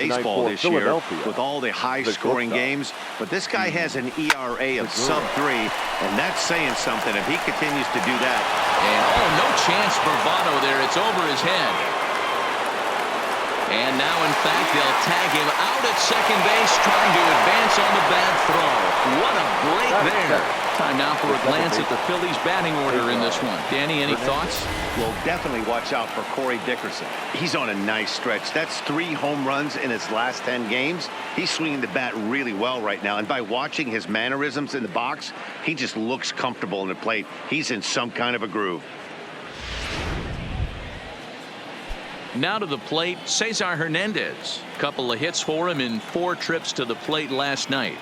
baseball this year with all the high-scoring games, but this guy has an ERA of sub-3, and that's saying something if he continues to do that. And no chance for Votto there. It's over his head. And now, in fact, they'll tag him out at second base, trying to advance on the bad throw. What a break there. Time now for a glance at the Phillies batting order in this one. Danny, any thoughts? Well, definitely watch out for Corey Dickerson. He's on a nice stretch. That's 3 home runs in his last 10 games. He's swinging the bat really well right now. And by watching his mannerisms in the box, he just looks comfortable in the plate. He's in some kind of a groove. Now to the plate, Cesar Hernandez. Couple of hits for him in 4 trips to the plate last night.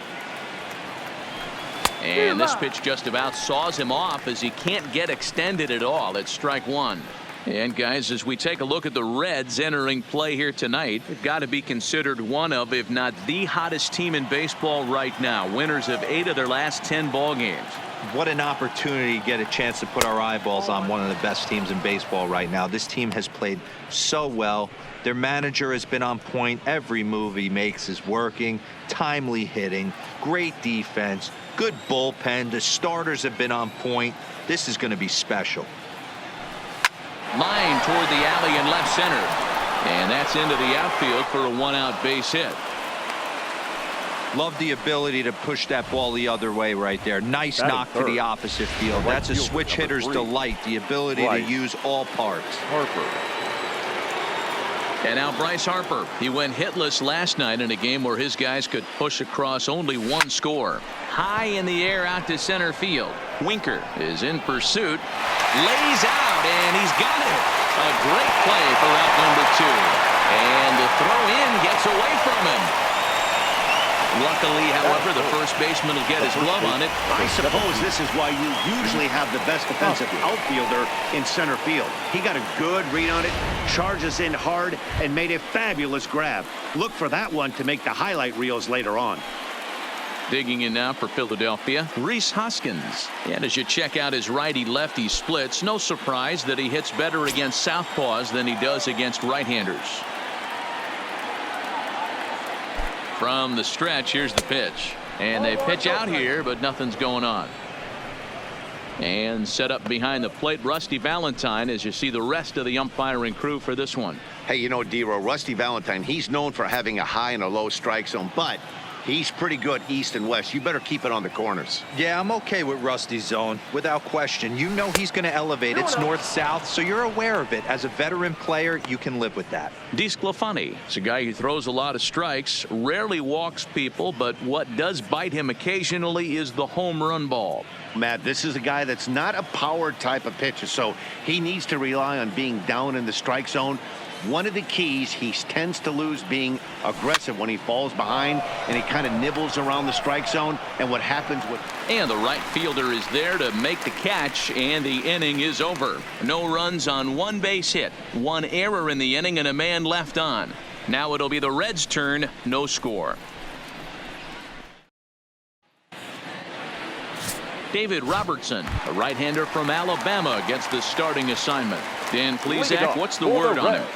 And this pitch just about saws him off as he can't get extended at all. It's strike 1. And guys, as we take a look at the Reds entering play here tonight, they've got to be considered one of, if not the hottest team in baseball right now. Winners of 8 of their last 10 ball games. What an opportunity to get a chance to put our eyeballs on one of the best teams in baseball right now. This team has played so well. Their manager has been on point. Every move he makes is working. Timely hitting, great defense, good bullpen. The starters have been on point. This is going to be special. Line toward the alley in left center. And that's into the outfield for a 1-out base hit. Love the ability to push that ball the other way right there. Nice knock to the opposite field. That's a switch hitter's delight, the ability to use all parts. And now Bryce Harper. He went hitless last night in a game where his guys could push across only 1 score. High in the air out to center field. Winker is in pursuit. Lays out, and he's got it. A great play for out number 2. And the throw in gets away from him. Luckily, however, the first baseman will get his glove on it. I suppose this is why you usually have the best defensive outfielder in center field. He got a good read on it, charges in hard, and made a fabulous grab. Look for that one to make the highlight reels later on. Digging in now for Philadelphia, Rhys Hoskins. And as you check out his righty-lefty splits, no surprise that he hits better against southpaws than he does against right-handers. From the stretch, here's the pitch. And they pitch out here, but nothing's going on. And set up behind the plate, Rusty Valentine, as you see the rest of the umpiring crew for this one. Hey, you know, D-Row, Rusty Valentine, he's known for having a high and a low strike zone, but he's pretty good east and west. You better keep it on the corners. Yeah, I'm okay with Rusty's zone, without question. You know he's going to elevate. It's north-south, so you're aware of it. As a veteran player, you can live with that. DeSclafani is a guy who throws a lot of strikes, rarely walks people, but what does bite him occasionally is the home run ball. Matt, this is a guy that's not a power type of pitcher, so he needs to rely on being down in the strike zone. One of the keys, he tends to lose being aggressive when he falls behind and he kind of nibbles around the strike zone. And what happens with... And the right fielder is there to make the catch, and the inning is over. No runs on 1 base hit, 1 error in the inning, and a man left on. Now it'll be the Reds' turn, no score. David Robertson, a right-hander from Alabama, gets the starting assignment. Dan Plesac, what's the word on him?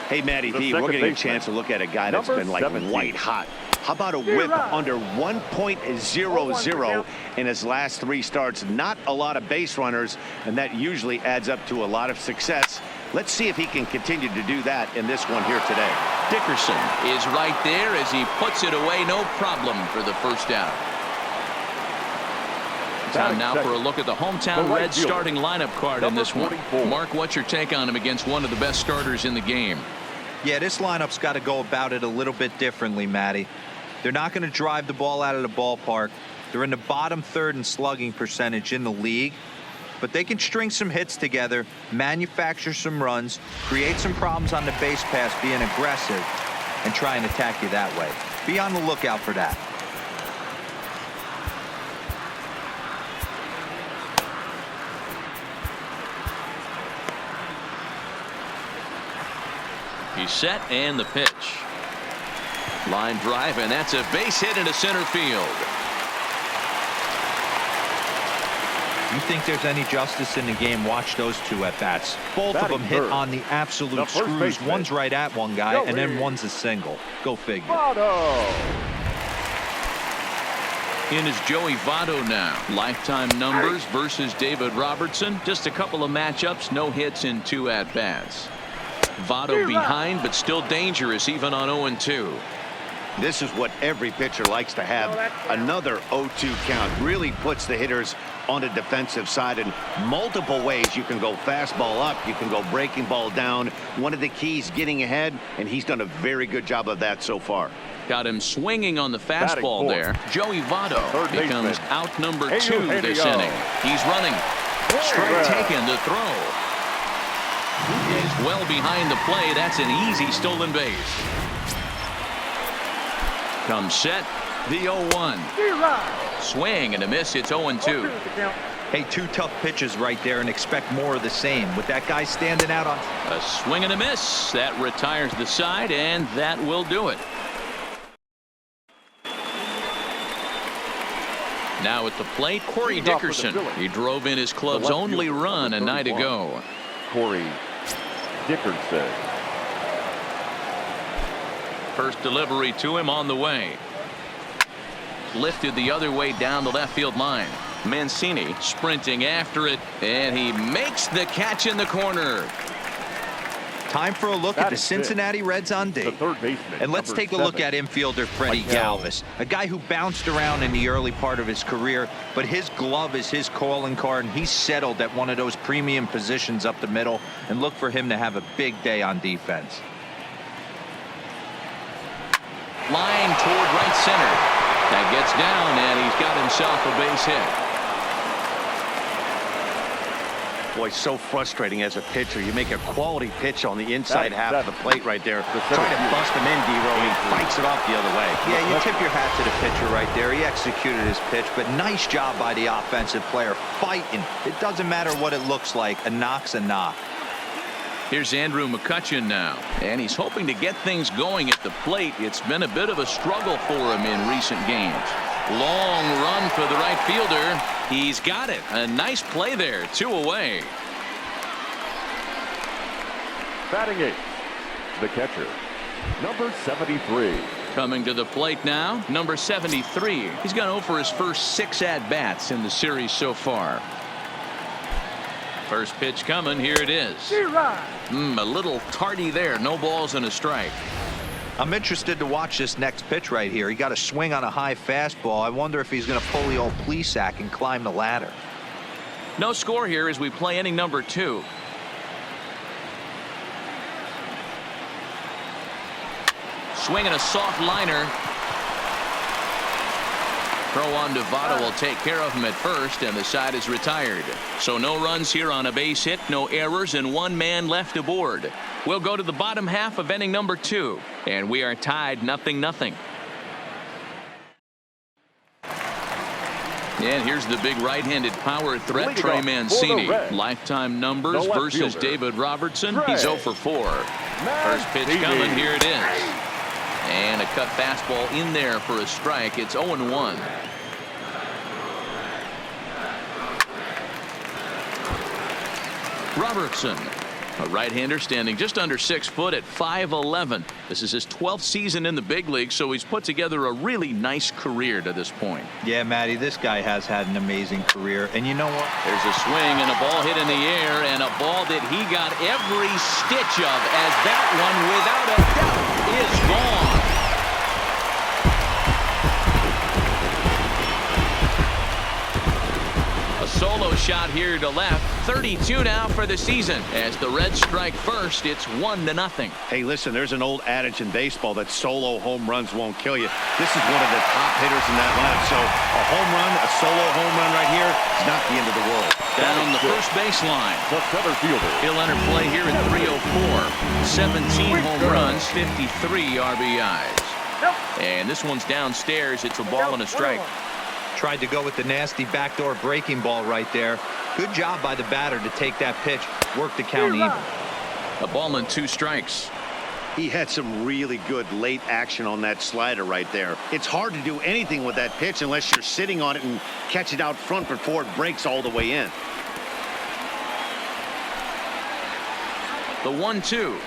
Hey, Matty D, we're getting a chance to look at a guy that's been like white hot. How about a whip under 1.00 in his last 3 starts? Not a lot of base runners, and that usually adds up to a lot of success. Let's see if he can continue to do that in this one here today. Dickerson is right there as he puts it away, no problem for the first out. Time now for a look at the hometown Reds starting lineup card in this one. Mark, what's your take on him against one of the best starters in the game? Yeah, this lineup's got to go about it a little bit differently, Matty. They're not going to drive the ball out of the ballpark. They're in the bottom 3rd in slugging percentage in the league. But they can string some hits together, manufacture some runs, create some problems on the base pass, being aggressive, and try and attack you that way. Be on the lookout for that. He's set, and the pitch. Line drive, and that's a base hit into center field. You think there's any justice in the game, watch those two at-bats. Both of them hit on the absolute screws. One's right at one guy, and then one's a single. Go figure. In is Joey Votto now. Lifetime numbers versus David Robertson. Just a couple of matchups, no hits in 2 at-bats. Votto behind, but still dangerous even on 0-2. This is what every pitcher likes to have. Another 0-2 count really puts the hitters on the defensive side in multiple ways. You can go fastball up, you can go breaking ball down. One of the keys, getting ahead, and he's done a very good job of that so far. Got him swinging on the fastball there. Joey Votto becomes out number 2 this inning. He's running. Strike taken to throw. Is well behind the play. That's an easy stolen base. Comes set. The 0-1. Swing and a miss. It's 0-2. Hey, 2 tough pitches right there, and expect more of the same. With that guy standing out on... A swing and a miss. That retires the side, and that will do it. Now at the plate, Corey Dickerson. He drove in his club's only run a night ago. Corey Dickerson. First delivery to him on the way. Lifted the other way down the left field line. Mancini sprinting after it, and he makes the catch in the corner. Time for a look at the Cincinnati Reds on D. And let's take a look at infielder Freddie Galvis, a guy who bounced around in the early part of his career, but his glove is his calling card, and he's settled at one of those premium positions up the middle, and look for him to have a big day on defense. Line toward right center. That gets down, and he's got himself a base hit. Boy, so frustrating as a pitcher. You make a quality pitch on the inside half of the plate right there. Try to bust him in, D-Row. He fights it off the other way. Yeah, you tip your hat to the pitcher right there. He executed his pitch, but nice job by the offensive player fighting. It doesn't matter what it looks like. A knock's a knock. Here's Andrew McCutchen now, and he's hoping to get things going at the plate. It's been a bit of a struggle for him in recent games. Long run for the right fielder. He's got it. A nice play there. 2 away. Batting 8th, the catcher, number 73. Coming to the plate now, number 73. He's gone over his first 6 at-bats in the series so far. First pitch coming. Here it is. A little tardy there. No balls and a strike. I'm interested to watch this next pitch right here. He got a swing on a high fastball. I wonder if he's going to pull the old Plesac and climb the ladder. No score here as we play inning number 2. Swinging a soft liner. Throw on to Votto will take care of him at first, and the side is retired. So no runs here on a base hit, no errors, and 1 man left aboard. We'll go to the bottom half of inning number 2, and we are tied 0-0. And here's the big right-handed power threat, Trey Mancini. Lifetime numbers versus David Robertson. He's 0 for 4. First pitch coming. Here it is. And a cut fastball in there for a strike. It's 0-1. Robertson, a right-hander standing just under 6 foot at 5'11". This is his 12th season in the big league, so he's put together a really nice career to this point. Yeah, Matty, this guy has had an amazing career. And you know what? There's a swing and a ball hit in the air, and a ball that he got every stitch of, as that one, without a doubt, is gone. Solo shot here to left. 32 now for the season. As the Reds strike first, it's 1-0. Hey, listen, there's an old adage in baseball that solo home runs won't kill you. This is one of the top hitters in that lineup. So a home run, a solo home run right here is not the end of the world. Down the first baseline. The center fielder. He'll enter play here in 304. 17 home runs, 53 RBIs. And this one's downstairs. It's a ball and a strike. Tried to go with the nasty backdoor breaking ball right there. Good job by the batter to take that pitch, work the count even. A ball and 2 strikes. He had some really good late action on that slider right there. It's hard to do anything with that pitch unless you're sitting on it and catch it out front before it breaks all the way in. The 1-2.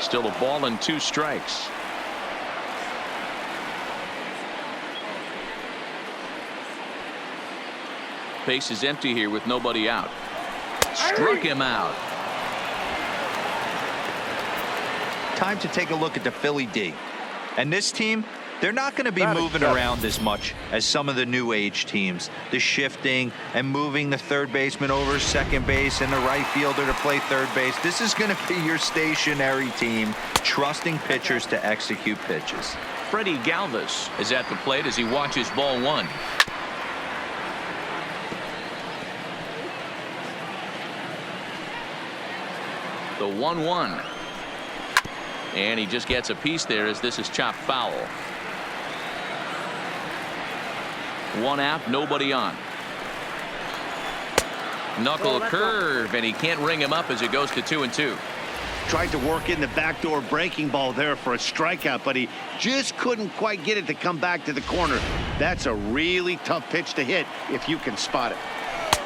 Still a ball and 2 strikes. Base is empty here with nobody out. Struck him out. Time to take a look at the Philly D. And this team, they're not going to be moving around as much as some of the new age teams. The shifting and moving the third baseman over second base and the right fielder to play third base. This is going to be your stationary team, trusting pitchers to execute pitches. Freddie Galvis is at the plate as he watches ball 1. The 1-1. And he just gets a piece there as this is chopped foul. 1 out, nobody on. Knuckle curve, and he can't ring him up as it goes to 2-2. Tried to work in the backdoor breaking ball there for a strikeout, but he just couldn't quite get it to come back to the corner. That's a really tough pitch to hit if you can spot it.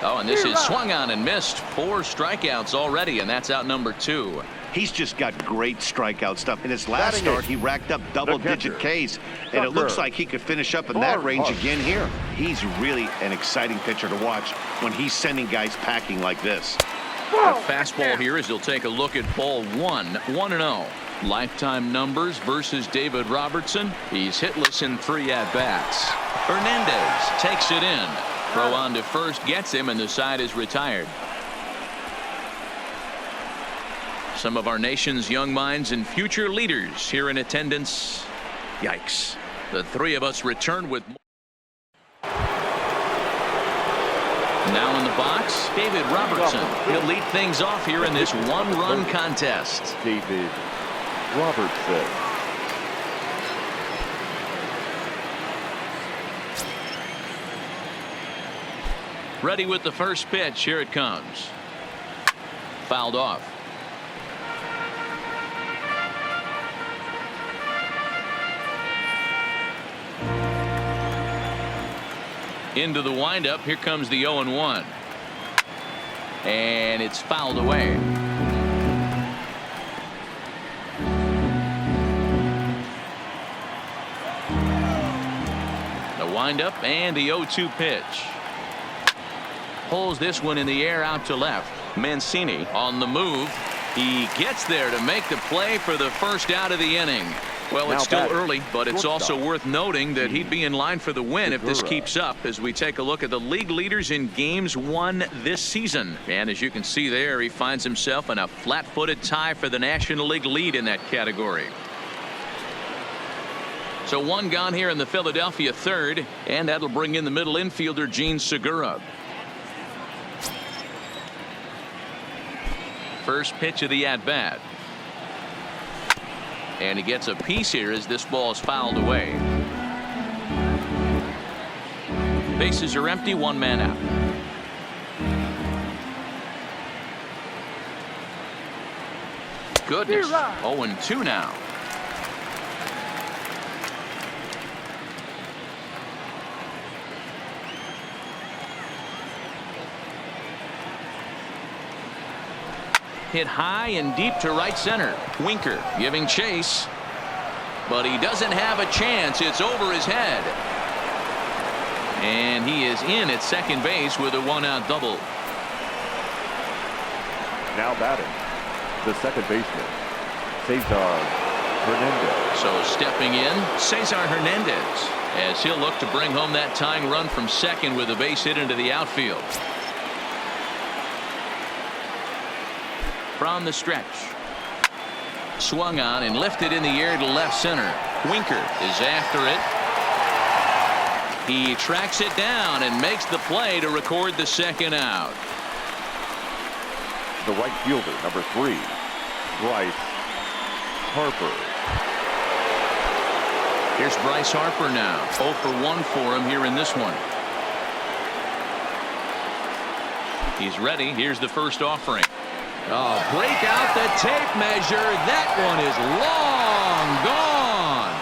Oh, and this is swung on and missed. 4 strikeouts already, and that's out number 2. He's just got great strikeout stuff. In his last start, he racked up double-digit Ks, and it looks like he could finish up in that range again here. He's really an exciting pitcher to watch when he's sending guys packing like this. A fastball here as he'll take a look at ball 1. 1-0. Lifetime numbers versus David Robertson. He's hitless in 3 at-bats. Hernandez takes it in. Throw on to first gets him, and the side is retired. Some of our nation's young minds and future leaders here in attendance. Yikes. The 3 of us return with more. Now in the box, David Robertson. He'll lead things off here in this 1-run contest. David Robertson. Ready with the first pitch. Here it comes. Fouled off. Into the windup. Here comes the 0-1. And it's fouled away. The windup and the 0-2 pitch. Pulls this one in the air out to left. Mancini on the move. He gets there to make the play for the first out of the inning. Well, it's still early, but it's also worth noting that he'd be in line for the win if this keeps up as we take a look at the league leaders in games won this season. And as you can see there, he finds himself in a flat-footed tie for the National League lead in that category. So 1 gone here in the Philadelphia third, and that'll bring in the middle infielder Gene Segura. First pitch of the at-bat. And he gets a piece here as this ball is fouled away. Bases are empty, 1 man out. Goodness. 0-2 now. Hit high and deep to right center. Winker giving chase, but he doesn't have a chance. It's over his head, and he is in at second base with a 1-out double. Now batting, the second baseman, Cesar Hernandez. So stepping in, Cesar Hernandez, as he'll look to bring home that tying run from second with a base hit into the outfield. From the stretch. Swung on and lifted in the air to left center. Winker is after it. He tracks it down and makes the play to record the second out. The right fielder, number 3, Bryce Harper. Here's Bryce Harper now. 0 for 1 for him here in this one. He's ready. Here's the first offering. Oh, break out the tape measure. That one is long gone.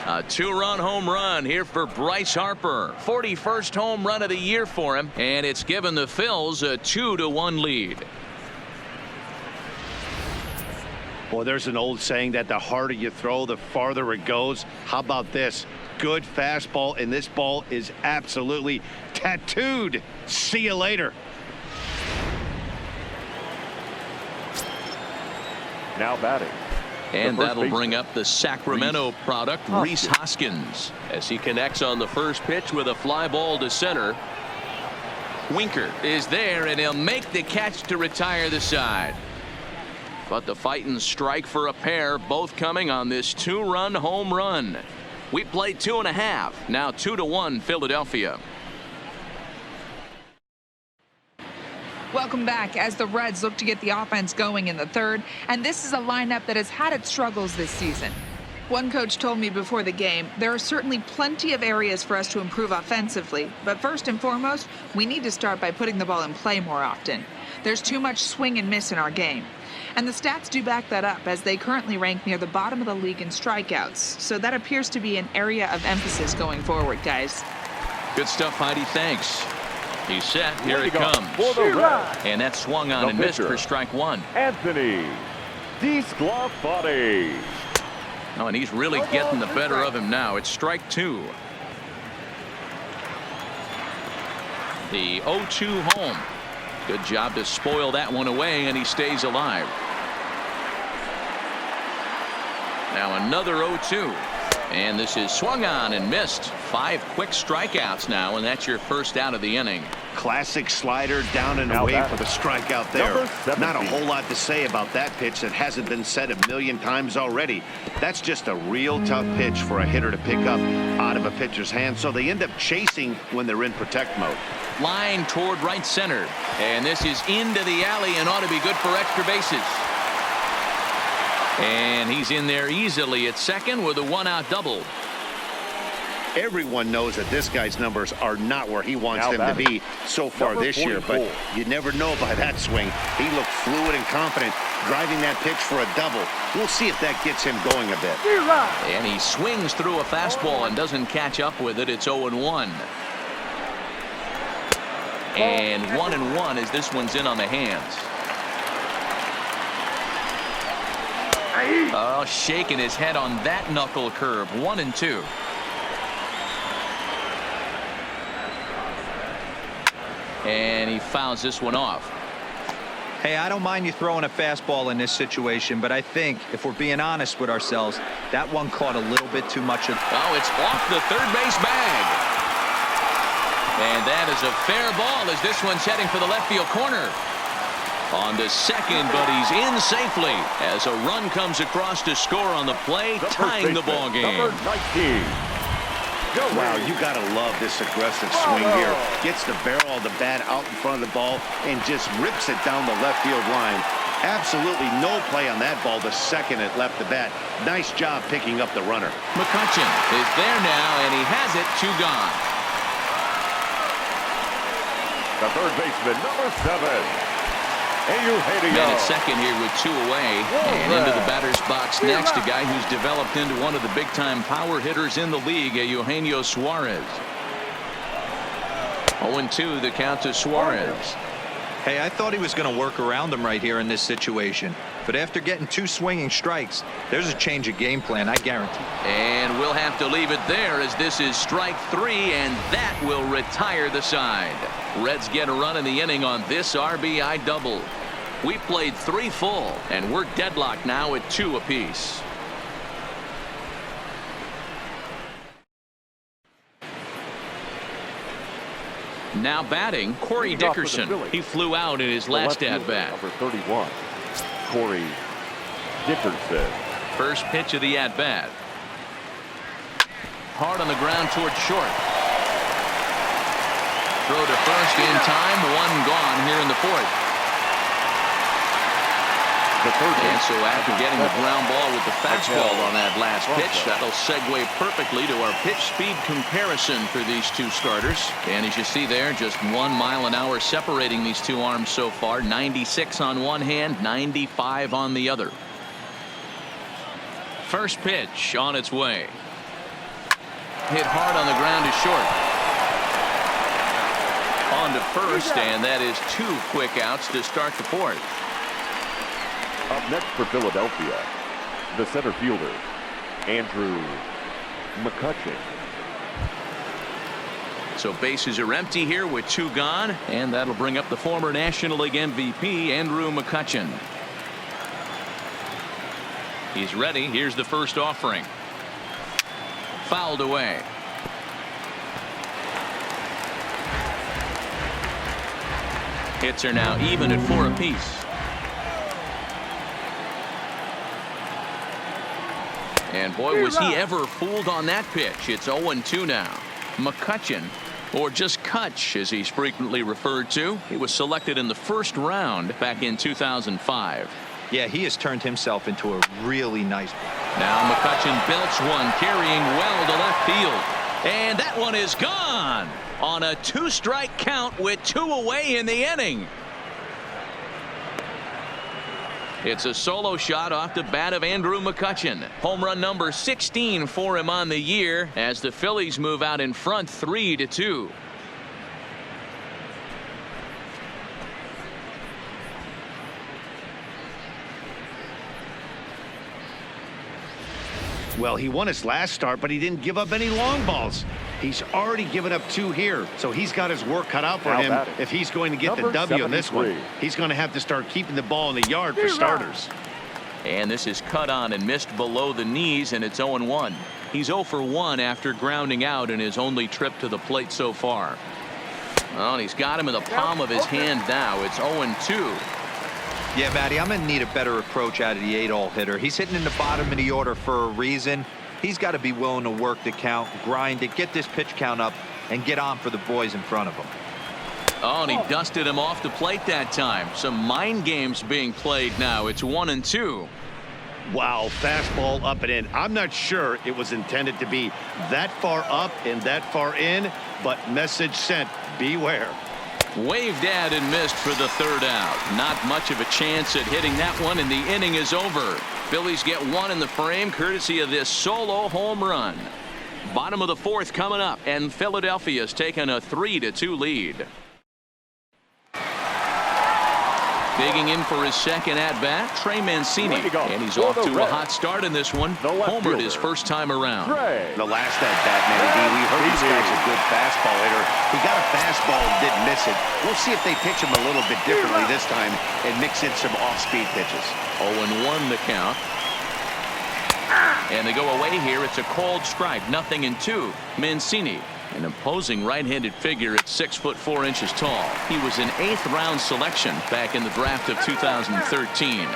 A two-run home run here for Bryce Harper. 41st home run of the year for him, and it's given the Phils a 2-1 lead. Well, there's an old saying that the harder you throw, the farther it goes. How about this? Good fastball, and this ball is absolutely tattooed. See you later. Now batting. And that'll bring up the Sacramento product, Rhys Hoskins, as he connects on the first pitch with a fly ball to center. Winker is there, and he'll make the catch to retire the side. But the fighting strike for a pair, both coming on this two-run home run. We played 2.5. Now 2-1 Philadelphia. Welcome back as the Reds look to get the offense going in the third, and this is a lineup that has had its struggles this season. One coach told me before the game, there are certainly plenty of areas for us to improve offensively, but first and foremost, we need to start by putting the ball in play more often. There's too much swing and miss in our game. And the stats do back that up, as they currently rank near the bottom of the league in strikeouts. So that appears to be an area of emphasis going forward, guys. Good stuff, Heidi. Thanks. He's set. Here it comes. And that swung on and missed for strike one. Anthony DeSclafani. Oh, and he's really getting the better of him now. It's strike two. The 0-2 home. Good job to spoil that one away, and he stays alive. Now another 0-2. And this is swung on and missed. 5 quick strikeouts now, and that's your first out of the inning. Classic slider down and away for the strikeout there. Not a whole lot to say about that pitch that hasn't been said a million times already. That's just a real tough pitch for a hitter to pick up out of a pitcher's hand, so they end up chasing when they're in protect mode. Line toward right center, and this is into the alley and ought to be good for extra bases. And he's in there easily at second with a 1-out double. Everyone knows that this guy's numbers are not where he wants them to be so far this year, but you never know by that swing. He looked fluid and confident, driving that pitch for a double. We'll see if that gets him going a bit. And he swings through a fastball and doesn't catch up with it. It's 0-1. And 1-1 as this one's in on the hands. Oh, shaking his head on that knuckle curve. 1-2. And he fouls this one off. Hey, I don't mind you throwing a fastball in this situation, but I think if we're being honest with ourselves, that one caught a little bit too much of. Oh, it's off the third base bag. And that is a fair ball as this one's heading for the left field corner. On to second, but he's in safely as a run comes across to score on the play, tying the ball game. Number 19. Wow, you got to love this aggressive swing here. Gets the barrel of the bat out in front of the ball and just rips it down the left field line. Absolutely no play on that ball the second it left the bat. Nice job picking up the runner. McCutchen is there now, and he has it. 2 gone. The third baseman, number 7. Man at second here with 2 away, and into the batter's box next, a guy who's developed into one of the big-time power hitters in the league, Eugenio Suarez. 0-2 the count to Suarez. Hey, I thought he was going to work around him right here in this situation, but after getting 2 swinging strikes, there's a change of game plan, I guarantee. And we'll have to leave it there as this is strike 3, and that will retire the side. Reds get a run in the inning on this RBI double. We played 3 full, and we're deadlocked now at 2 apiece. Now batting, Corey Dickerson. He flew out in his last at-bat. Number 31, Corey Dickerson. First pitch of the at-bat. Hard on the ground towards short. Throw to first in time. 1 gone here in the 4th. the third And base. so after getting the ground ball with the fastball on that last pitch, that'll segue perfectly to our pitch speed comparison for these two starters. And as you see there, just 1 mile an hour separating these two arms so far. 96 on one hand, 95 on the other. First pitch on its way. Hit hard on the ground is short. On to first, and that is 2 quick outs to start the fourth. Up next for Philadelphia, the center fielder, Andrew McCutchen. So bases are empty here with 2 gone, and that'll bring up the former National League MVP, Andrew McCutchen. He's ready. Here's the first offering. Fouled away. Hits are now even at 4 apiece. And boy, was he ever fooled on that pitch. It's 0-2 now. McCutchen, or just Kutch as he's frequently referred to. He was selected in the first round back in 2005. Yeah, he has turned himself into a really nice player. Now McCutchen belts one, carrying well to left field. And that one is gone on a 2-strike count with 2 away in the inning. It's a solo shot off the bat of Andrew McCutchen. Home run number 16 for him on the year as the Phillies move out in front 3-2. Well, he won his last start, but he didn't give up any long balls. He's already given up 2 here, so he's got his work cut out for Now him batting, if he's going to get the number W in this one. 73. He's going to have to start keeping the ball in the yard for starters. And this is cut on and missed below the knees, and it's 0-1. He's 0 for 1 after grounding out in his only trip to the plate so far. Well, and he's got him in the palm of his hand now. It's 0-2. Yeah, Matty, I'm going to need a better approach out of the 8-hole hitter. He's hitting in the bottom of the order for a reason. He's got to be willing to work the count, grind it, get this pitch count up, and get on for the boys in front of him. Oh, and he dusted him off the plate that time. Some mind games being played now. It's 1-2. Wow, fastball up and in. I'm not sure it was intended to be that far up and that far in, but message sent, beware. Waved at and missed for the 3rd out. Not much of a chance at hitting that one, and the inning is over. Phillies get 1 in the frame courtesy of this solo home run. Bottom of the 4th coming up, and Philadelphia's taken a 3-2 lead. Digging in for his second at-bat, Trey Mancini. And he's off to a hot start in this one. Homered his first time around. The last at-bat, Matty D, we heard this guy's a good fastball hitter. He got a fastball and didn't miss it. We'll see if they pitch him a little bit differently this time and mix in some off-speed pitches. 0-1 the count. And they go away here. It's a called strike. 0-2. Mancini, an imposing right-handed figure at 6'4" tall. He was an 8th round selection back in the draft of 2013.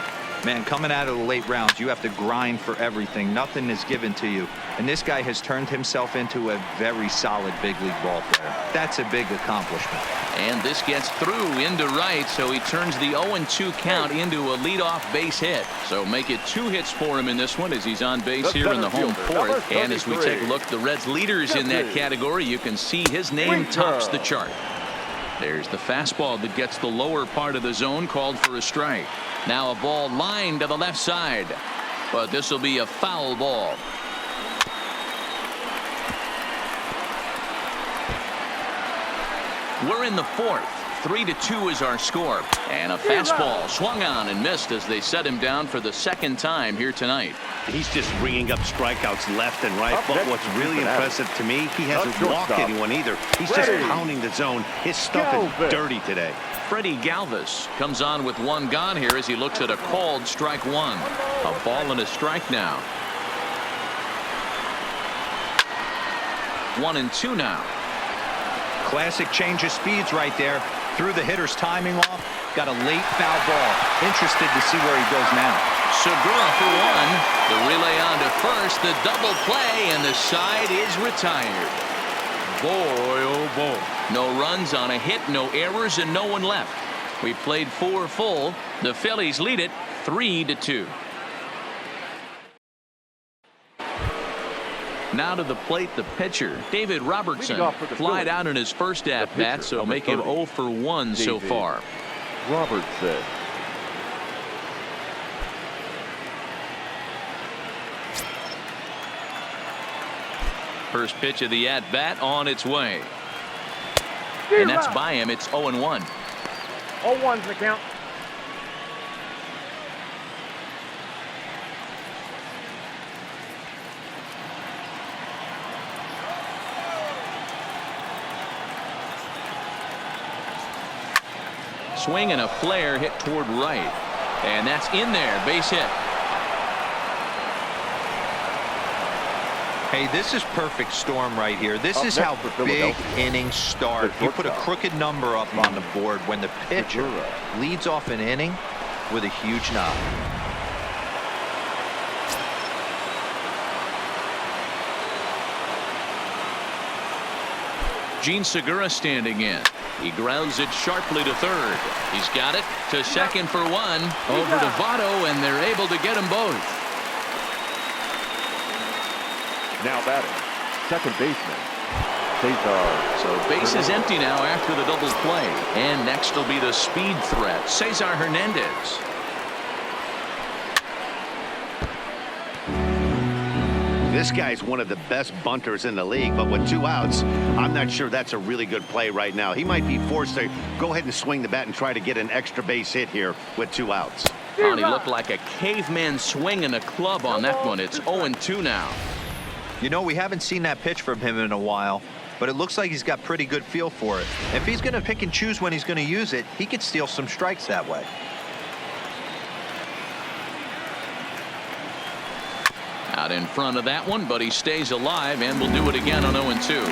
Man, coming out of the late rounds, you have to grind for everything. Nothing is given to you. And this guy has turned himself into a very solid big league ball player. That's a big accomplishment. And this gets through into right, so he turns the 0-2 count into a leadoff base hit. So make it 2 hits for him in this one as he's on base here in the home 4th. And as we take a look, the Reds leaders in that category, you can see his name tops the chart. There's the fastball that gets the lower part of the zone, called for a strike. Now a ball lined to the left side, but this will be a foul ball. We're in the 4th. 3-2 is our score. And a fastball swung on and missed as they set him down for the 2nd time here tonight. He's just ringing up strikeouts left and right. But what's really impressive to me, he hasn't walked anyone either. He's just pounding the zone. His stuff is dirty today. Freddie Galvis comes on with 1 gone here as he looks at a called strike 1. A ball and a strike now. 1-2 now. Classic change of speeds right there. Threw the hitter's timing off. Got a late foul ball. Interested to see where he goes now. Segura for 1. The relay on to first. The double play, and the side is retired. Boy, oh boy. No runs on a hit, no errors, and no one left. We played 4 full. The Phillies lead it 3-2. Now to the plate, the pitcher, David Robertson, flied out in his first at-bat, so make him 0 for 1 so far. Robertson. First pitch of the at-bat on its way. And that's by him. It's 0-1. 0-1's the count. Swing and a flare hit toward right. And that's in there. Base hit. Hey, this is perfect storm right here. This is how big innings start. You put a crooked number up on the board when the pitcher leads off an inning with a huge knock. Gene Segura standing in. He grounds it sharply to third. He's got it to second for 1. Over to Votto, and they're able to get them both. Now batting, second baseman, Cesar. So base is empty now after the double play. And next will be the speed threat, Cesar Hernandez. This guy's one of the best bunters in the league, but with 2 outs, I'm not sure that's a really good play right now. He might be forced to go ahead and swing the bat and try to get an extra base hit here with 2 outs. Oh, he looked like a caveman swinging a club on that one. It's 0-2 now. You know, we haven't seen that pitch from him in a while, but it looks like he's got pretty good feel for it. If he's going to pick and choose when he's going to use it, he could steal some strikes that way. Out in front of that one, but he stays alive and will do it again on 0-2.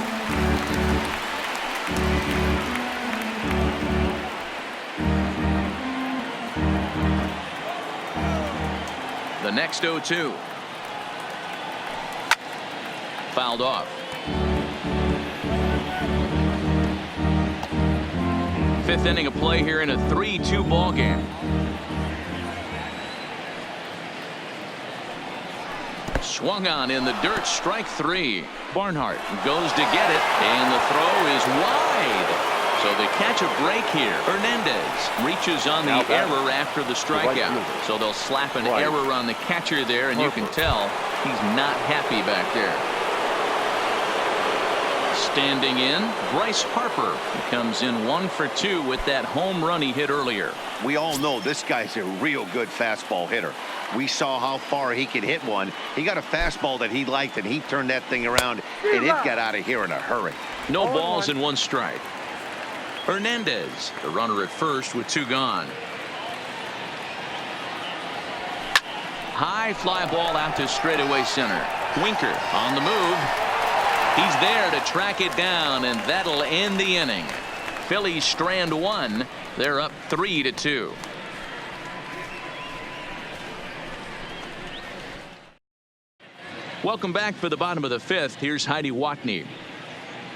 The next 0-2. Fouled off. 5th inning of play here in a 3-2 ball game. Swung on in the dirt, strike 3. Barnhart goes to get it, and the throw is wide. So they catch a break here. Hernandez reaches on the error after the strikeout. So they'll slap an error on the catcher there, and you can tell he's not happy back there. Standing in, Bryce Harper. He comes in 1 for 2 with that home run he hit earlier. We all know this guy's a real good fastball hitter. We saw how far he could hit one. He got a fastball that he liked, and he turned that thing around, and it got out of here in a hurry. No balls and 1 strike. Hernandez, the runner at first with 2 gone. High fly ball out to straightaway center. Winker on the move. He's there to track it down, and that'll end the inning. Phillies strand 1. They're up 3-2. Welcome back for the bottom of the 5th. Here's Heidi Watney.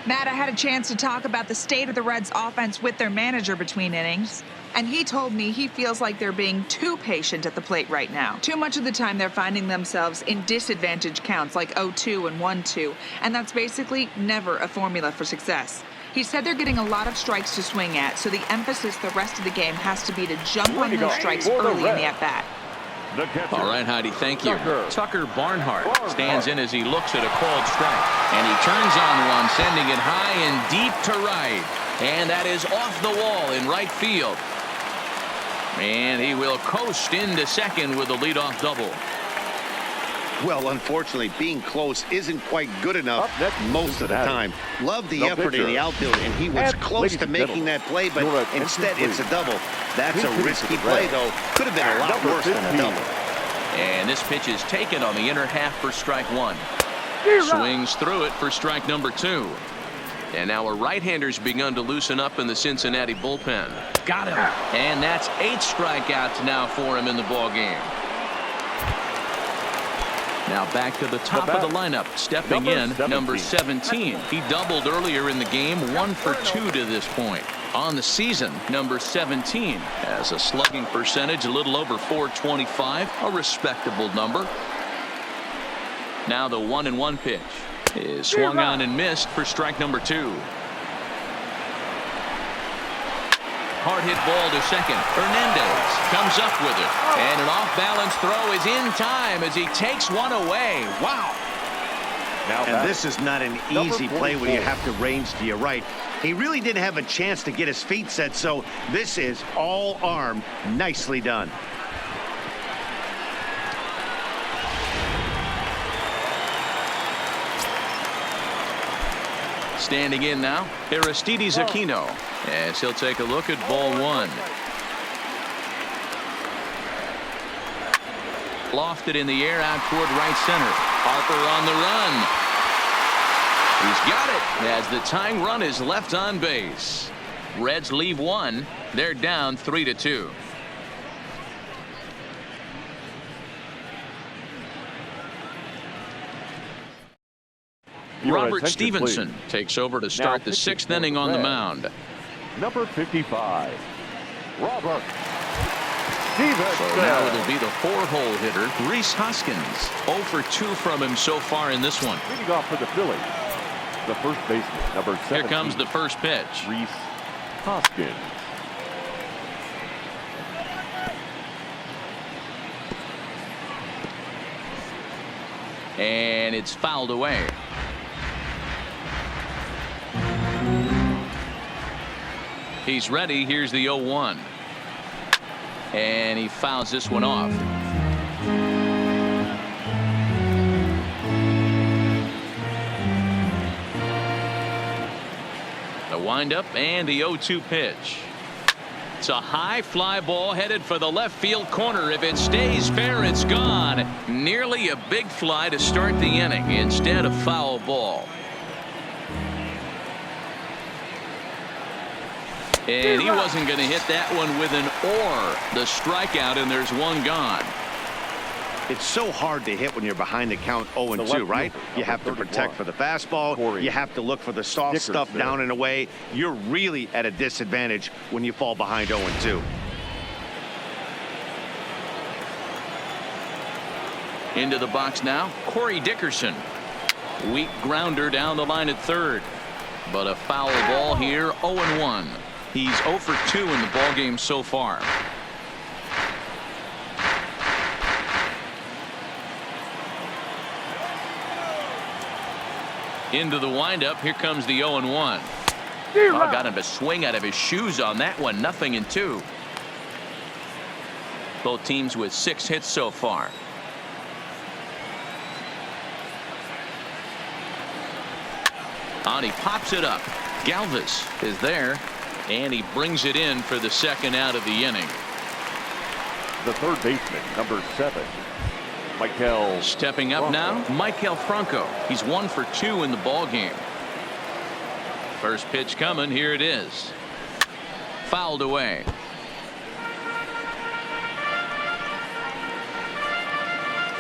Matt, I had a chance to talk about the state of the Reds offense with their manager between innings, and he told me he feels like they're being too patient at the plate right now. Too much of the time they're finding themselves in disadvantage counts like 0-2 and 1-2, and that's basically never a formula for success. He said they're getting a lot of strikes to swing at, so the emphasis the rest of the game has to be to jump on those strikes early in the at-bat. All right, Heidi, thank you. Tucker Barnhart stands in as he looks at a called strike. And he turns on one, sending it high and deep to right. And that is off the wall in right field. And he will coast into second with a leadoff double. Well, unfortunately, being close isn't quite good enough most of the time. Love the effort in the outfield, and he was close to making that play, but instead it's a double. That's a risky play, though. Could have been a lot worse than a double. And this pitch is taken on the inner half for strike 1. Swings through it for strike number 2. And now a right-hander's begun to loosen up in the Cincinnati bullpen. Got him. And that's 8 strikeouts now for him in the ball game. Now back to the top of the lineup. Stepping in, number 17. He doubled earlier in the game, 1 for 2 to this point. On the season, number 17 has a slugging percentage a little over .425, a respectable number. Now the 1-1 pitch is swung on and missed for strike number 2. Hard hit ball to second. Hernandez comes up with it. And an off-balance throw is in time as he takes one away. Wow. And this is not an easy play when you have to range to your right. He really didn't have a chance to get his feet set, so this is all arm. Nicely done. Standing in now, Aristides Aquino, as he'll take a look at ball 1. Lofted in the air out toward right center. Harper on the run. He's got it as the tying run is left on base. Reds leave 1. They're down 3-2. Robert Stevenson takes over to start the 6th inning on the mound. Number 55, Robert Stevenson. So now it'll be the 4-hole hitter, Rhys Hoskins. 0 for 2 from him so far in this one. Leading off for the Phillies, the first baseman, number 17. Here comes the first pitch. Rhys Hoskins. And it's fouled away. He's ready. Here's the 0-1. And he fouls this one off. The windup and the 0-2 pitch. It's a high fly ball headed for the left field corner. If it stays fair, it's gone. Nearly a big fly to start the inning instead of foul ball. And he wasn't going to hit that one with an or. The strikeout, and there's one gone. It's so hard to hit when you're behind the count 0-2, right? You have to protect for the fastball. You have to look for the soft stuff down and away. You're really at a disadvantage when you fall behind 0-2. Into the box now, Corey Dickerson. Weak grounder down the line at third. But a foul ball here, 0-1. He's 0 for 2 in the ballgame so far. Into the windup. Here comes the 0-1. Got him to swing out of his shoes on that one. 0-2. Both teams with 6 hits so far. On he pops it up. Galvis is there. And he brings it in for the 2nd out of the inning. The third baseman, number 7, Michael. Stepping up now, Michael Franco. He's 1 for 2 in the ball game. First pitch coming. Here it is. Fouled away.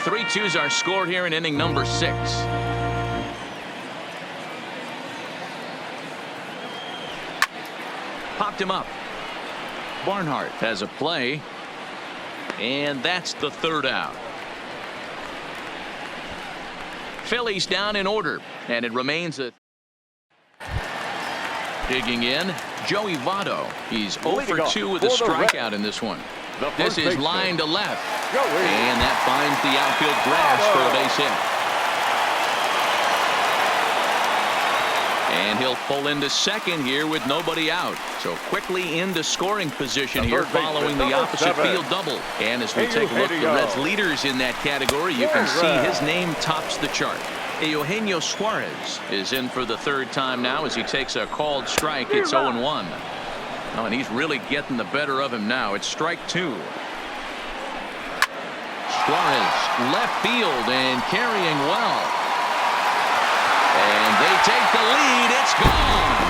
Three twos are scored here in inning number 6. Popped him up. Barnhart has a play. And that's the 3rd out. Phillies down in order. And it remains a... Digging in, Joey Votto. He's 0 for 2 with a strikeout in this one. This is line to left. And that finds the outfield grass for a base hit. And he'll pull into second here with nobody out. So quickly into scoring position here following the opposite field double. And as we take a look at the Reds leaders in that category, you can see his name tops the chart. Eugenio Suarez is in for the 3rd time now as he takes a called strike. It's 0-1. Oh, and he's really getting the better of him now. It's strike 2. Suarez left field and carrying well. And they take the lead. It's gone.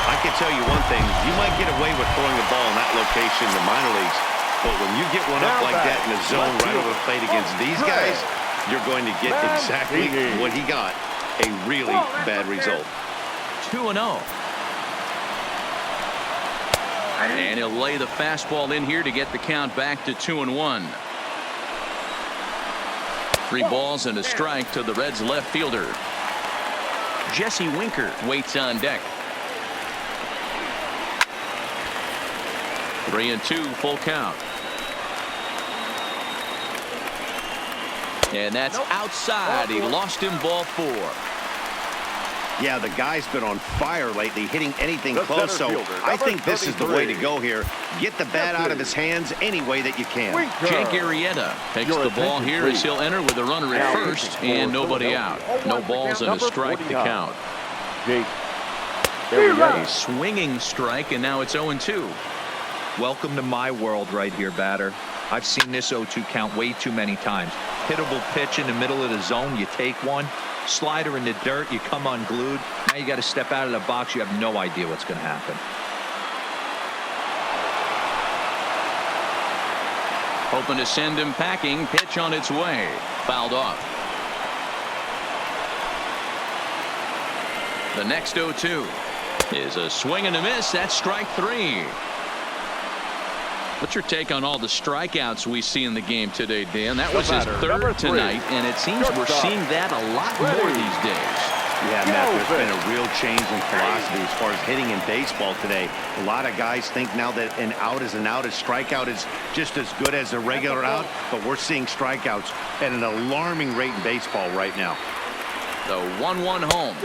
I can tell you one thing. You might get away with throwing the ball in that location in the minor leagues. But when you get one up like that in the zone right over the plate against these guys, you're going to get exactly what he got, a really bad result. 2-0. And he'll lay the fastball in here to get the count back to 2-1. 3 balls and a strike to the Reds left fielder. Jesse Winker waits on deck. 3-2, full count. And that's outside. He lost him, ball 4. Yeah, the guy's been on fire lately, hitting anything close, so I think this is the way to go here. Get the bat out of his hands any way that you can. Jake Arrieta takes the ball here as he'll enter with a runner at first and nobody out. No balls and a strike to count. Jake. A swinging strike, and now it's 0-2. Welcome to my world right here, batter. I've seen this 0-2 count way too many times. Hittable pitch in the middle of the zone, you take one. Slider in the dirt, you come unglued. Now you got to step out of the box. You have no idea what's going to happen. Hoping to send him packing. Pitch on its way. Fouled off. The next 0-2 is a swing and a miss. That's strike 3. What's your take on all the strikeouts we see in the game today, Dan? That was his 3rd tonight, and it seems we're seeing that a lot more these days. Yeah, Matt, there's been a real change in philosophy as far as hitting in baseball today. A lot of guys think now that an out is an out, a strikeout is just as good as a regular out, but we're seeing strikeouts at an alarming rate in baseball right now. The 1-1 home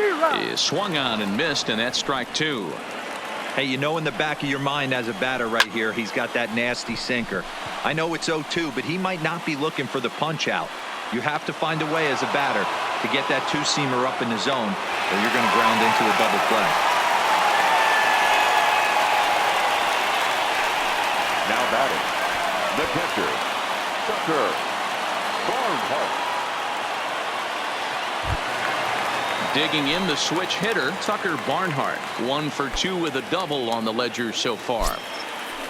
is swung on and missed, and that's strike 2. Hey, you know in the back of your mind as a batter right here, he's got that nasty sinker. I know it's 0-2, but he might not be looking for the punch out. You have to find a way as a batter to get that 2-seamer up in the zone, or you're going to ground into a double play. Now batting, the catcher, Tucker Barnhart. Digging in the switch hitter, Tucker Barnhart. 1 for 2 with a double on the ledger so far.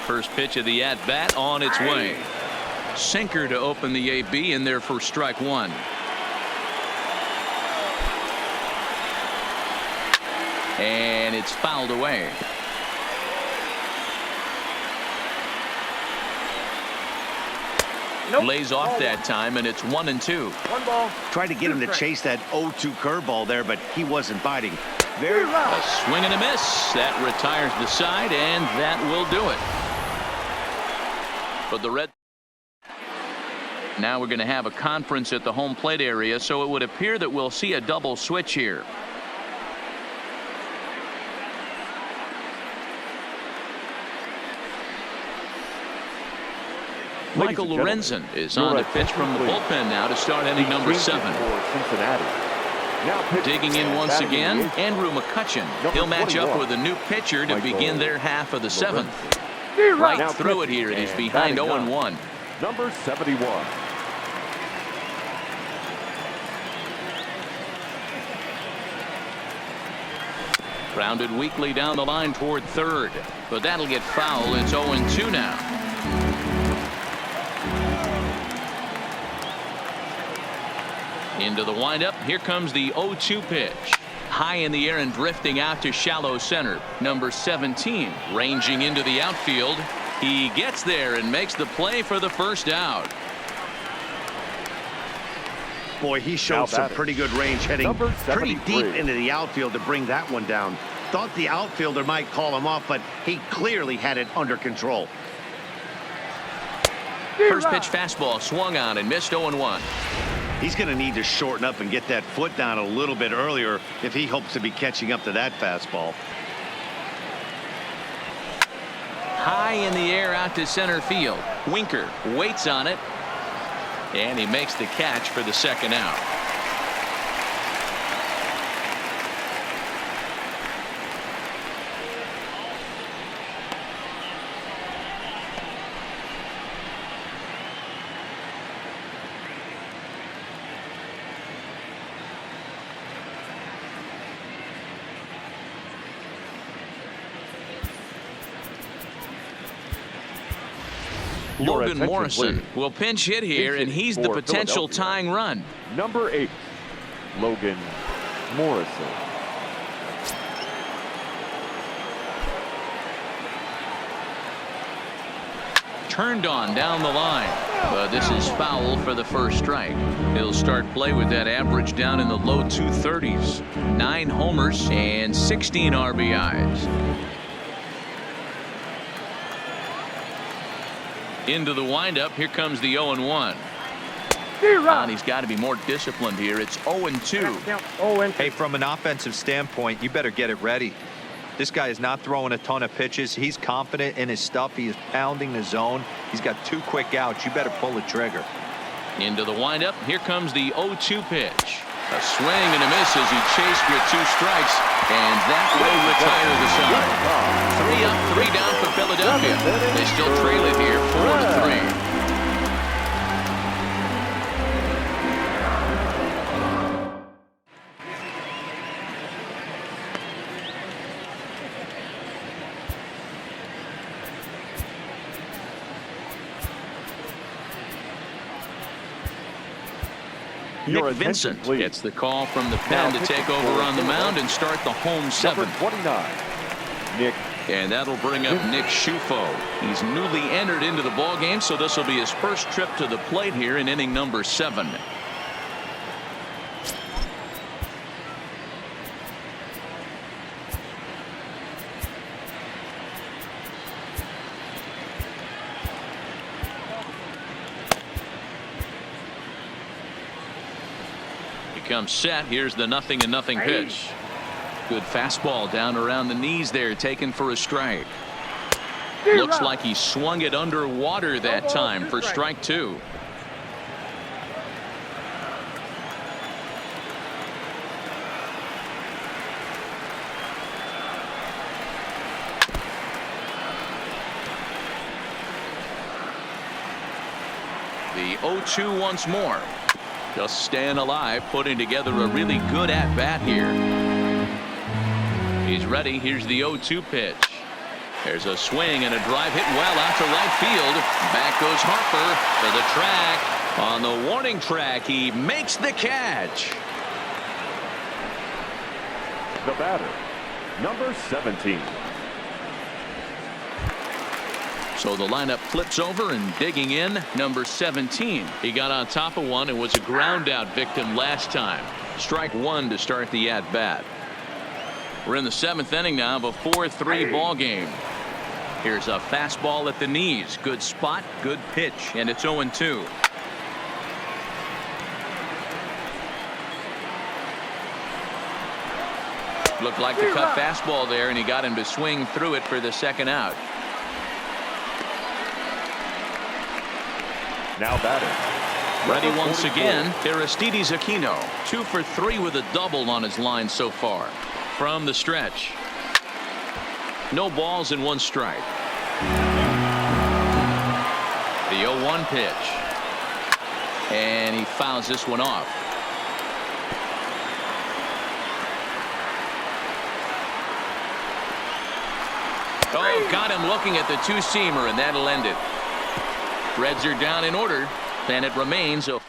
First pitch of the at-bat on its way. Sinker to open the AB in there for strike 1. And it's fouled away. Lays off that time, and it's 1-2. 1 ball. Tried to get him to chase that 0-2 curveball there, but he wasn't biting. A swing and a miss. That retires the side, and that will do it. But the Red. Now we're going to have a conference at the home plate area, so it would appear that we'll see a double switch here. Michael Lorenzen is on to pitch from the bullpen now to start inning number 7. Cincinnati. Digging in once again, Andrew McCutchen. He'll match up with a new pitcher to begin their half of the 7th. Right through it here, and he's behind 0-1. Number 71. Grounded weakly down the line toward 3rd, but that'll get foul. It's 0-2 now. Into the windup. Here comes the 0-2 pitch. High in the air and drifting out to shallow center. Number 17 ranging into the outfield. He gets there and makes the play for the first out. Boy, he showed some pretty good range heading pretty deep into the outfield to bring that one down. Thought the outfielder might call him off, but he clearly had it under control. First pitch fastball swung on and missed. 0-1. He's going to need to shorten up and get that foot down a little bit earlier if he hopes to be catching up to that fastball. High in the air out to center field. Winker waits on it, and he makes the catch for the second out. Logan attention, Morrison please. will pinch hit here, and he's the For potential Philadelphia. tying run. Number 8, Logan Morrison. Turned on down the line, but this is foul for the first strike. He'll start play with that average down in the low 230s. 9 homers and 16 RBIs. Into the windup. Here comes the 0-1. And he's got to be more disciplined here. It's 0-2. Hey, from an offensive standpoint, you better get it ready. This guy is not throwing a ton of pitches. He's confident in his stuff. He is pounding the zone. He's got 2 quick outs. You better pull the trigger. Into the windup. Here comes the 0-2 pitch. A swing and a miss as he chased with 2 strikes, and that will retire the side. 3 up, 3 down for Philadelphia. They still trail it here 4-3. Nick Vincent gets the call from the pen to take over on the mound and start the home 7th. Number 29, Nick. And that'll bring up Nick Schufo. He's newly entered into the ball game, so this will be his first trip to the plate here in inning number 7. Comes set. Here's the 0-0 pitch. Good fastball down around the knees there, taken for a strike. Looks like he swung it underwater that time for strike 2. The 0-2 once more. Just staying alive, putting together a really good at-bat here. He's ready. Here's the 0-2 pitch. There's a swing and a drive hit well out to right field. Back goes Harper to the track. On the warning track, he makes the catch. The batter, number 17. So the lineup flips over, and digging in, number 17. He got on top of one and was a ground out victim last time. Strike 1 to start the at bat. We're in the 7th inning now of a 4-3 ball game. Here's a fastball at the knees. Good spot, good pitch, and it's 0-2. Looked like the cut fastball there, and he got him to swing through it for the 2nd out. Now batting. Ready once again, Aristides Aquino. 2 for 3 with a double on his line so far. From the stretch. No balls and 1 strike. The 0-1 pitch. And he fouls this one off. Oh, got him looking at the 2-seamer, and that'll end it. Reds are down in order, and it remains a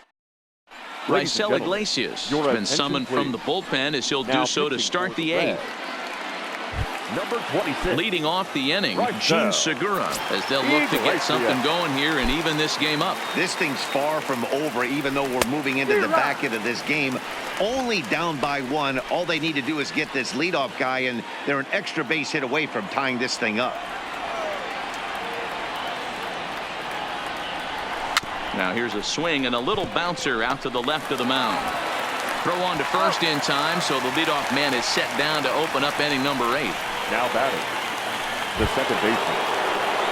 Raisel Iglesias has been summoned from the bullpen, as he'll do so to start the 8th. Number 26. Leading off the inning, Gene Segura, as they'll look to get something going here and even this game up. This thing's far from over, even though we're moving into the back end of this game. Only down by 1. All they need to do is get this leadoff guy, and they're an extra base hit away from tying this thing up. Now here's a swing and a little bouncer out to the left of the mound. Throw on to first in time, so the leadoff man is set down to open up inning number 8. Now batting, the second baseman,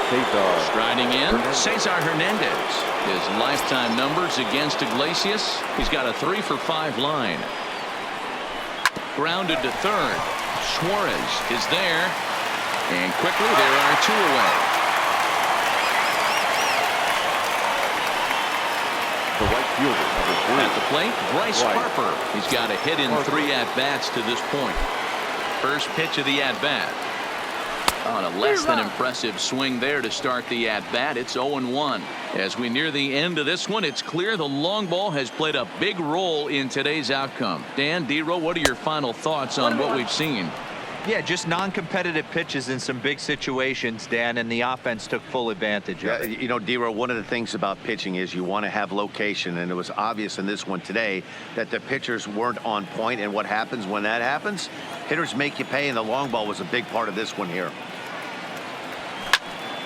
Cesar. Striding in, Cesar Hernandez. His lifetime numbers against Iglesias. He's got a 3 for 5 line. Grounded to third. Suarez is there. And quickly there are 2 away. The right fielder, number 3. At the plate, Bryce Harper. He's got a hit in 3 at-bats to this point. First pitch of the at-bat. On a less than impressive swing there to start the at-bat. It's 0-1. As we near the end of this one, it's clear the long ball has played a big role in today's outcome. Dan, D-Row, what are your final thoughts on what we've seen? Yeah, just non-competitive pitches in some big situations, Dan, and the offense took full advantage of it. You know, D-Row, one of the things about pitching is you want to have location, and it was obvious in this one today that the pitchers weren't on point, and what happens when that happens? Hitters make you pay, and the long ball was a big part of this one here.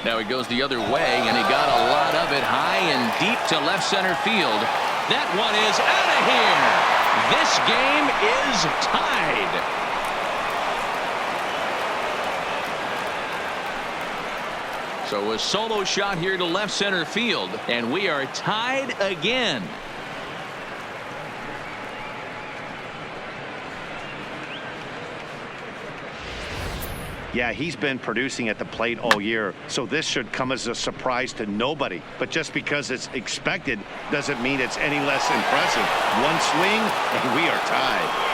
Now he goes the other way, and he got a lot of it high and deep to left center field. That one is out of here. This game is tied. So a solo shot here to left center field, and we are tied again. Yeah, he's been producing at the plate all year, so this should come as a surprise to nobody. But just because it's expected doesn't mean it's any less impressive. One swing, and we are tied.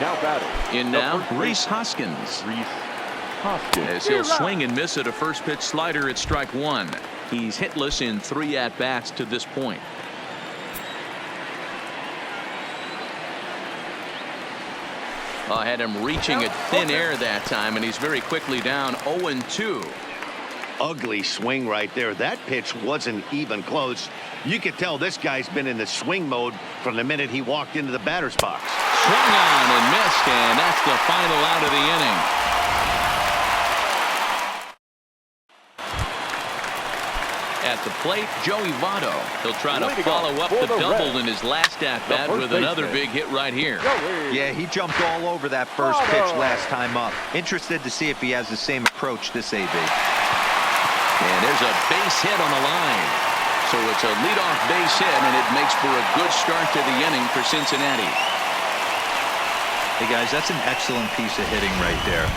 Now batting. In now, Rhys Hoskins. Hoskins. As he'll swing and miss at a first pitch slider at strike one. He's hitless in 3 at-bats to this point. I had him reaching at thin air that time, and he's very quickly down 0-2. Ugly swing right there. That pitch wasn't even close. You could tell this guy's been in the swing mode from the minute he walked into the batter's box. Swung on and missed, and that's the final out of the inning. At the plate, Joey Votto. He'll try to follow up the double in his last at-bat with another big hit right here. Yeah, he jumped all over that first pitch last time up. Interested to see if he has the same approach this AB. And there's a base hit on the line. So it's a leadoff base hit, and it makes for a good start to the inning for Cincinnati. Hey, guys, that's an excellent piece of hitting right there.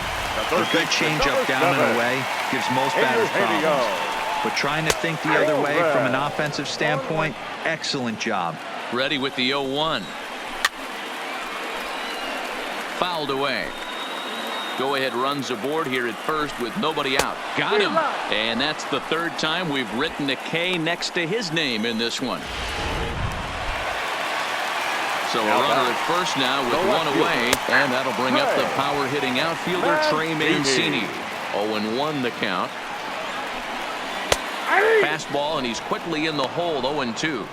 A good changeup down and away gives most batters problems. But trying to think the other way from an offensive standpoint, excellent job. Ready with the 0-1. Fouled away. Go-ahead runs aboard here at first with nobody out. Got him. And that's the third time we've written a K next to his name in this one. So a runner at first now with one away. And that'll bring up the power-hitting outfielder Trey Mancini. 0-1 the count. Fastball, and he's quickly in the hole. 0-2.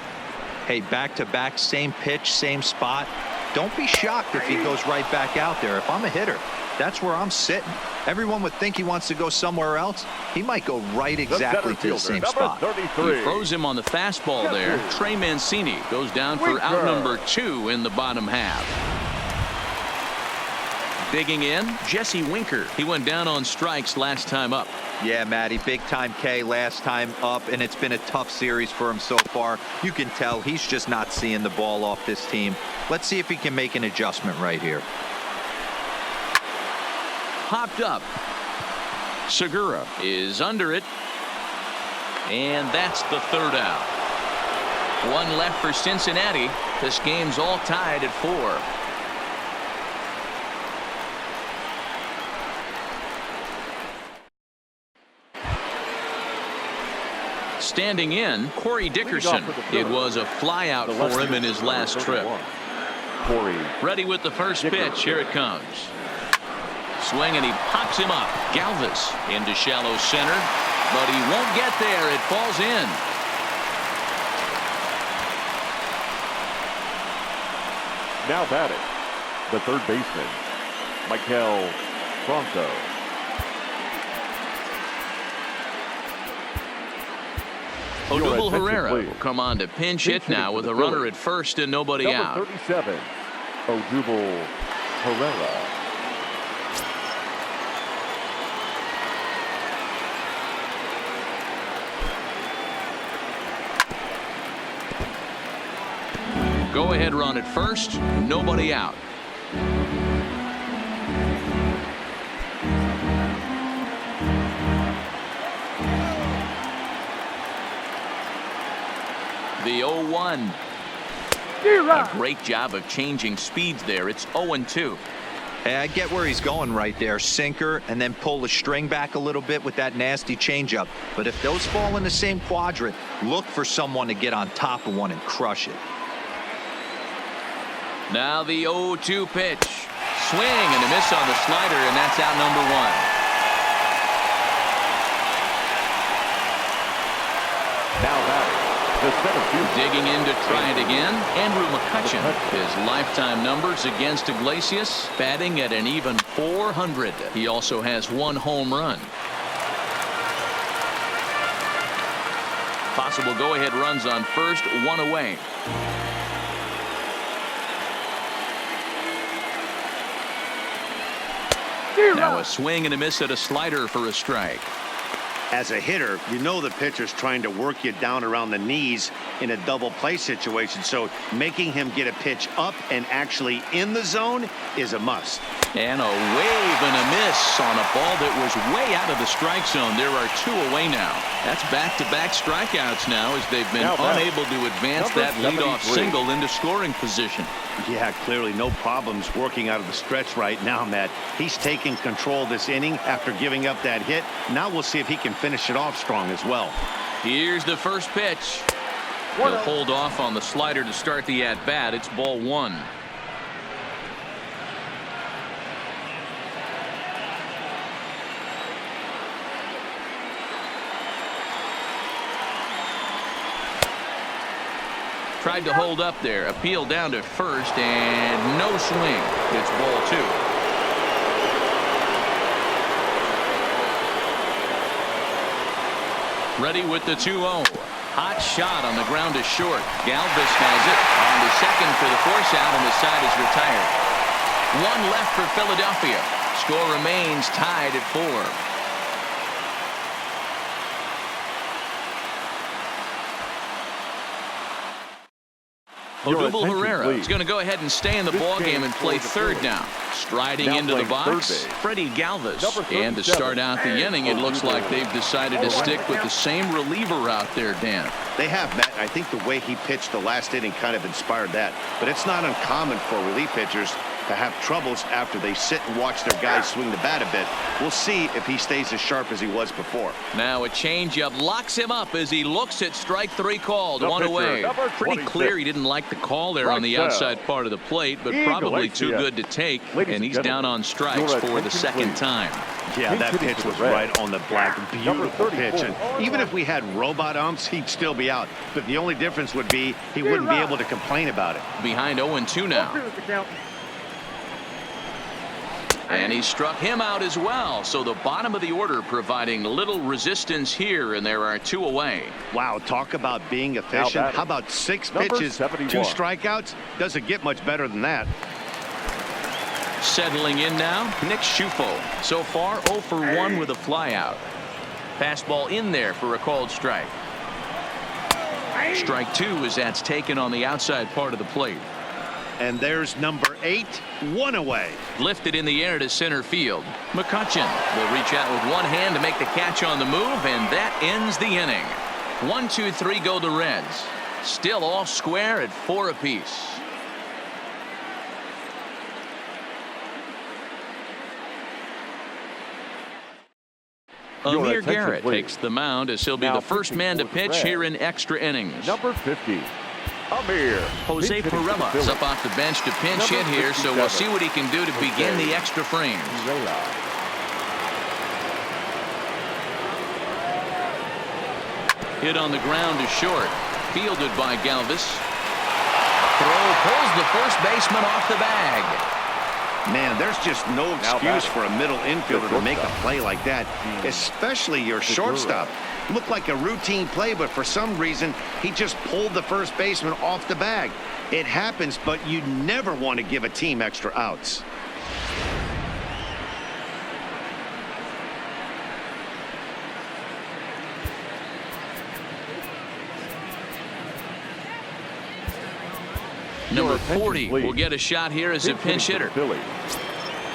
Hey, back-to-back, same pitch, same spot. Don't be shocked if he goes right back out there. If I'm a hitter, that's where I'm sitting. Everyone would think he wants to go somewhere else. He might go right exactly to the same spot. He froze him on the fastball there. Trey Mancini goes down for out number 2 in the bottom half. Digging in, Jesse Winker. He went down on strikes last time up. Yeah, Matty, big-time K last time up, and it's been a tough series for him so far. You can tell he's just not seeing the ball off this team. Let's see if he can make an adjustment right here. Popped up. Segura is under it. And that's the third out. One left for Cincinnati. This game's all tied at 4. Standing in, Corey Dickerson. It was a flyout for him in his last trip. Ready with the first pitch. Here it comes. Swing, and he pops him up. Galvis into shallow center, but he won't get there. It falls in. Now batting, the third baseman, Michael Pronto. Odubel Herrera will come on to pinch hit now with a runner at first and nobody out. Number 37, Odubel Herrera. Go ahead run at first, nobody out. The 0-1. A great job of changing speeds there. It's 0-2. Hey, I get where he's going right there. Sinker, and then pull the string back a little bit with that nasty changeup. But if those fall in the same quadrant, look for someone to get on top of one and crush it. Now the 0-2 pitch. Swing and a miss on the slider, and that's out number 1. Now batting, the center field. Digging in to try it again, Andrew McCutchen. His lifetime numbers against Iglesias, batting at an even .400. He also has 1 home run. Possible go-ahead runs on first, 1 away. Now a swing and a miss at a slider for a strike. As a hitter, you know the pitcher's trying to work you down around the knees in a double play situation, so making him get a pitch up and actually in the zone is a must. And a wave and a miss on a ball that was way out of the strike zone. There are 2 away now. That's back-to-back strikeouts now as they've been unable to advance that leadoff single into scoring position. Yeah, clearly no problems working out of the stretch right now, Matt. He's taking control of this inning after giving up that hit. Now we'll see if he can finish it off strong as well. Here's the first pitch. He'll hold off on the slider to start the at-bat. It's ball 1. Tried to hold up there. Appeal down to first, and no swing. It's ball 2. Ready with the 2-0. Hot shot on the ground is short. Galvis has it on to second for the force out, and the side is retired. 1 left for Philadelphia. Score remains tied at 4. Odubel Herrera is going to go ahead and stay in the ballgame and play third now. Striding into the box, Freddie Galvis. And to start out the inning, it looks like they've decided to stick with the same reliever out there, Dan. They have, Matt. I think the way he pitched the last inning kind of inspired that. But it's not uncommon for relief pitchers to have troubles after they sit and watch their guys swing the bat a bit. We'll see if he stays as sharp as he was before. Now a changeup locks him up as he looks at strike 3 called. 1 away. Pretty clear he didn't like the call there on the outside part of the plate, but probably too good to take, and he's down on strikes for the second time. Yeah, that pitch was right on the black. Beautiful pitch. And even if we had robot umps, he'd still be out. But the only difference would be he wouldn't be able to complain about it. Behind 0-2 now. And he struck him out as well. So the bottom of the order providing little resistance here, and there are 2 away. Wow, talk about being efficient. How about 6 pitches, 2 strikeouts? Doesn't get much better than that. Settling in now, Nick Schufo. So far 0 for 1 with a flyout. Fastball in there for a called strike. Strike 2 as that's taken on the outside part of the plate. And there's number 8, 1 away. Lifted in the air to center field. McCutchen will reach out with one hand to make the catch on the move, and that ends the inning. 1, 2, 3 go the Reds. Still all square at 4 apiece. Amir Garrett takes the mound as he'll be the first man to pitch here in extra innings. Number 50. Amir. Jose Pirela is up off the bench to pinch hit here, so we'll see what he can do to begin the extra frames. Hit on the ground is short. Fielded by Galvis. Throw pulls the first baseman off the bag. Man, there's just no excuse for a middle infielder to make a play like that, especially your shortstop. Looked like a routine play, but for some reason, he just pulled the first baseman off the bag. It happens, but you never want to give a team extra outs. Number 40 will get a shot here as a pinch hitter.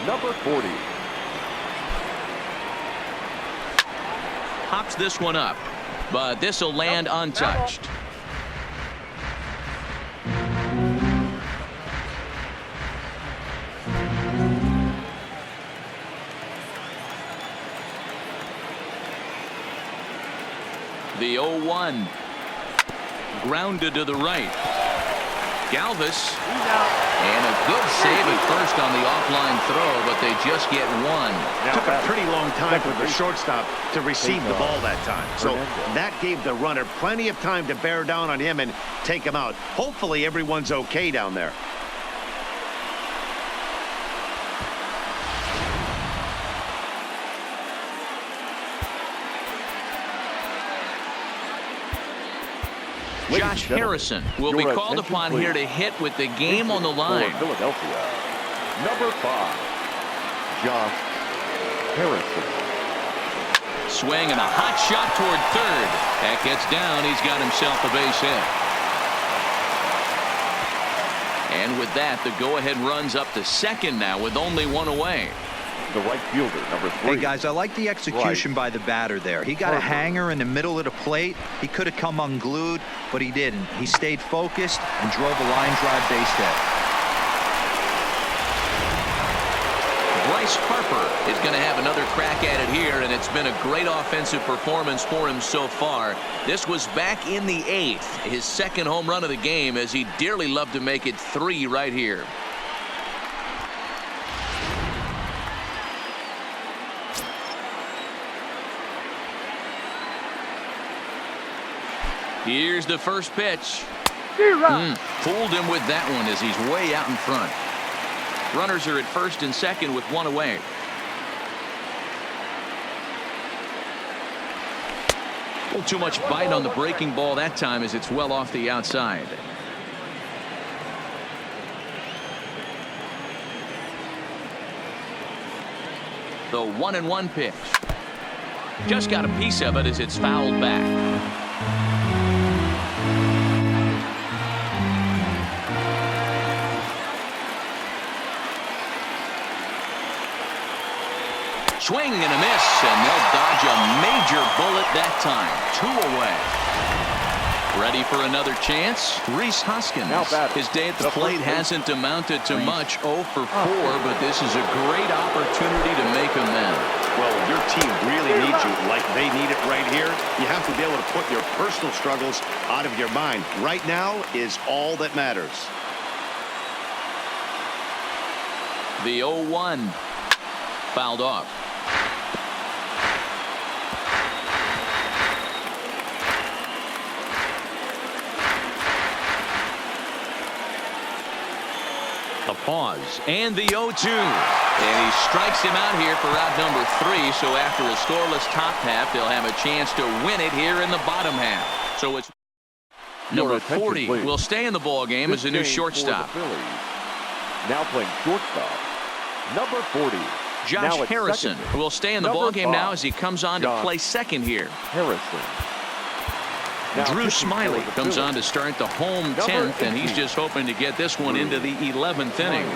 Number 40. Hops this one up, but this will land untouched. 0-1. Grounded to the right. Galvis. And a good save at first on the offline throw, but they just get one. Took a pretty long time for the shortstop to receive the ball that time. So that gave the runner plenty of time to bear down on him and take him out. Hopefully everyone's okay down there. Josh Harrison will be called upon here to hit with the game on the line. Philadelphia, number 5, Josh Harrison. Swing and a hot shot toward third. That gets down. He's got himself a base hit. And with that, the go-ahead runs up to second now with only one away. The right fielder, number 3. Hey, guys, I like the execution by the batter there. He got a hanger in the middle of the plate. He could have come unglued, but he didn't. He stayed focused and drove a line drive base hit. Bryce Harper is going to have another crack at it here, and it's been a great offensive performance for him so far. This was back in the 8th, his second home run of the game, as he dearly loved to make it 3 right here. Here's the first pitch. Fooled him with that one as he's way out in front. Runners are at first and second with one away. Well, too much bite on the breaking ball that time as it's well off the outside. The 1-1 pitch. Just got a piece of it as it's fouled back. Swing and a miss, and they'll dodge a major bullet that time. 2 away. Ready for another chance? Rhys Hoskins. His day at the plate hasn't amounted to much. 0 for 4, but this is a great opportunity to make amends. Well, your team really needs you like they need it right here. You have to be able to put your personal struggles out of your mind. Right now is all that matters. The 0-1 fouled off. A pause and the 0-2, and he strikes him out here for out number 3. So after a scoreless top half, they'll have a chance to win it here in the bottom half. So it's number 40 will stay in the ball game as a new shortstop. Now playing shortstop, number 40. Josh Harrison will stay in the ball game now as he comes on to play second here. Harrison. Drew Smiley comes on to start the home 10th, and he's just hoping to get this one into the 11th inning.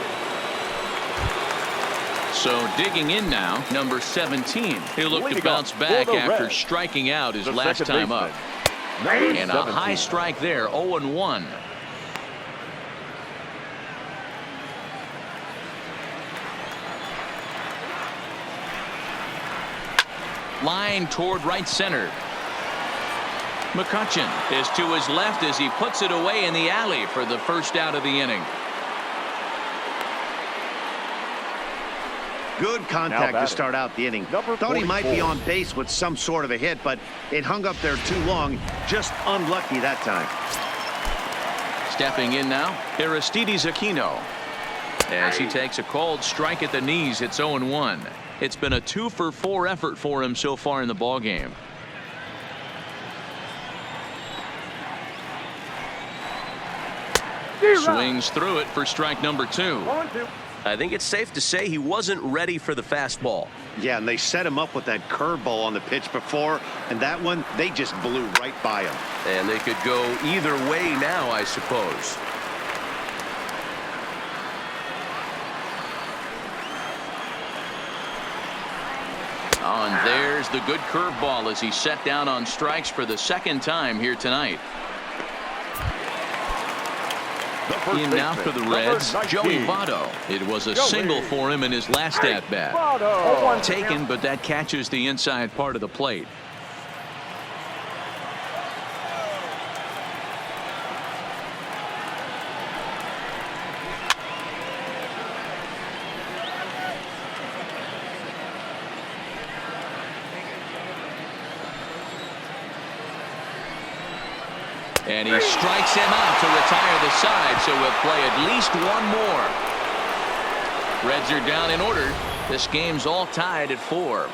So digging in now, number 17. He'll look to bounce back after striking out his last time up. And a high strike there, 0-1. Line toward right center. McCutchen is to his left as he puts it away in the alley for the first out of the inning. Good contact to start out the inning. Thought he might be on base with some sort of a hit, but it hung up there too long. Just unlucky that time. Stepping in now, Aristides Aquino. As he takes a cold strike at the knees, it's 0-1. It's been a 2 for 4 effort for him so far in the ballgame. Swings through it for strike number 2. I think it's safe to say he wasn't ready for the fastball. Yeah, and they set him up with that curveball on the pitch before, and that one, they just blew right by him. And they could go either way now, I suppose. Oh, and there's the good curveball as he set down on strikes for the second time here tonight. In now for the Reds, Joey Votto. It was a single for him in his last at-bat. Taken, but that catches the inside part of the plate. And he strikes him out to retire the side, so we'll play at least one more. Reds are down in order. This game's all tied at 4.